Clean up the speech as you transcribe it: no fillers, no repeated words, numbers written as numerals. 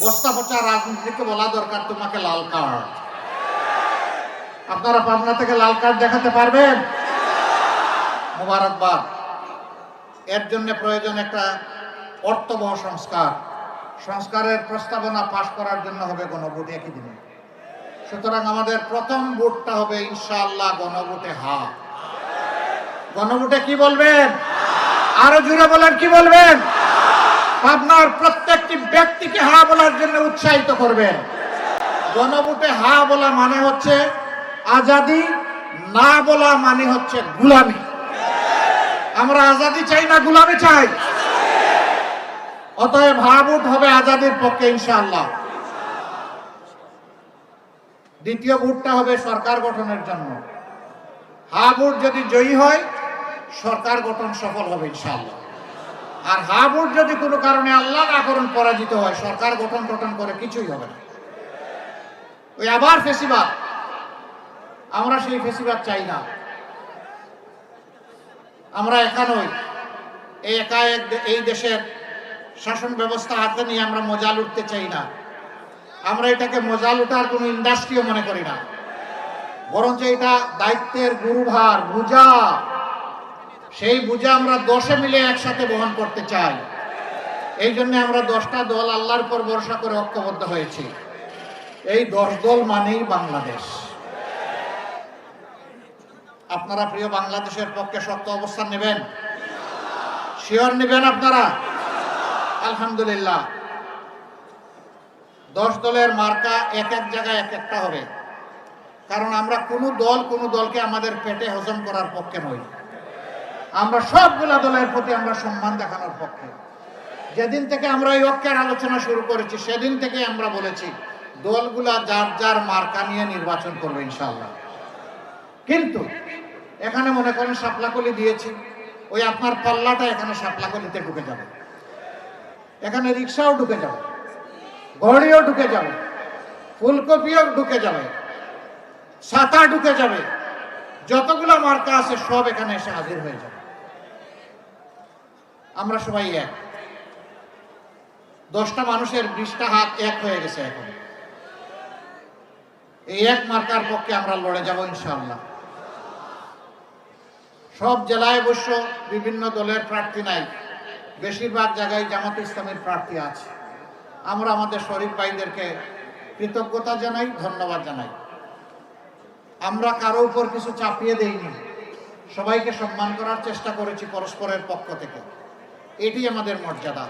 বস্তা পচা রাজনীতিকে বলা দরকার তোমাকে লাল কার্ড। আপনারা পাবনা থেকে লাল কার্ড দেখাতে পারবেন? মোবারকবাদ। এর জন্য প্রয়োজন একটা অর্থবহ সংস্কার। সংস্কারের প্রস্তাবনা পাশ করার জন্য হবে গণভোট একই দিনে। সুতরাং আমাদের প্রথম ভোটটা হবে ইনশাআল্লাহ গণভোটে হা। গণভোটে কি বলবেন? আরো জোরে বলেন, কি বলবেন? পাবনার প্রত্যেকটি ব্যক্তিকে হা বলার জন্য উৎসাহিত করবেন। গণভোটে হা বলা মানে হচ্ছে আজাদি, না বলা মানে হচ্ছে গোলামি। আমরা আজাদি চাই না গোলামি চাই? অতএব হা ভোট হবে আজাদির পক্ষে ইনশাআল্লাহ। দ্বিতীয় ভোটটা হবে সরকার গঠনের জন্য। হা ভোট যদি জয়ী হয় সরকার গঠন সফল হবে ইনশাআল্লাহ। আর হা ভোট যদি কোনো কারণে আল্লাহ না করুন পরাজিত হয়, সরকার গঠন করে কিছুই হবে না। ওই আবার ফেসিবাদ। আমরা সেই ফেসিবাদ চাই না। আমরা একা নই, এই দেশের শাসন ব্যবস্থা হাতে নিয়ে আমরা মজা লুটতে চাই না। আমরা এটাকে মজা লুটার কোনো ইন্ডাস্ট্রিও মনে করি না, বরঞ্চ এটা দায়িত্বের গুরুভার বোঝা। সেই বোঝা আমরা 10 মিলে একসাথে বহন করতে চাই। এই জন্য আমরা 10টা দল আল্লাহর উপর ভরসা করে ঐক্যবদ্ধ হয়েছি। এই 10 দল মানেই বাংলাদেশ। আপনারা প্রিয় বাংলাদেশের পক্ষে শক্ত অবস্থান নেবেন? শিওর নেবেন আপনারা? আলহামদুলিল্লাহ। 10 দলের মার্কা এক এক জায়গায় এক একটা হবে। কারণ আমরা কোনো দলকে আমাদের পেটে হজম করার পক্ষে নই। আমরা সবগুলা দলের প্রতি আমরা সম্মান দেখানোর পক্ষে। যেদিন থেকে আমরা এই ঐক্যের আলোচনা শুরু করেছি সেদিন থেকে আমরা বলেছি দলগুলা যার যার মার্কা নিয়ে নির্বাচন করবে ইনশাআল্লাহ। কিন্তু এখানে মনে করেন শাপলাকলি দিয়েছি, ওই আপনার পাল্লাটা এখানে শাপলাকলিতে ঢুকে যাবে, এখানে রিক্সাও ঢুকে যাবে, ঘড়িও ঢুকে যাবে, ফুলকপিও ঢুকে যাবে, ছাতা ঢুকে যাবে, যতগুলা মার্কা আছে সব এখানে এসে হাজির হয়ে যাবে। আমরা সবাই এক। 10টা মানুষের 20টা হাত এক হয়ে গেছে। এখন এই এক মার্কার পক্ষে আমরা লড়ে যাব ইনশাআল্লাহ। সব জেলায় অবশ্য বিভিন্ন দলের প্রার্থী নাই, বেশিরভাগ জায়গায় জামাত ইসলামের প্রার্থী আছে। আমরা আমাদের শরীফ ভাইদেরকে কৃতজ্ঞতা জানাই, ধন্যবাদ জানাই। আমরা কারো উপর কিছু চাপিয়ে দেইনি, সবাইকে সম্মান করার চেষ্টা করেছি পরস্পরের পক্ষ থেকে। এটি আমাদের মর্যাদা।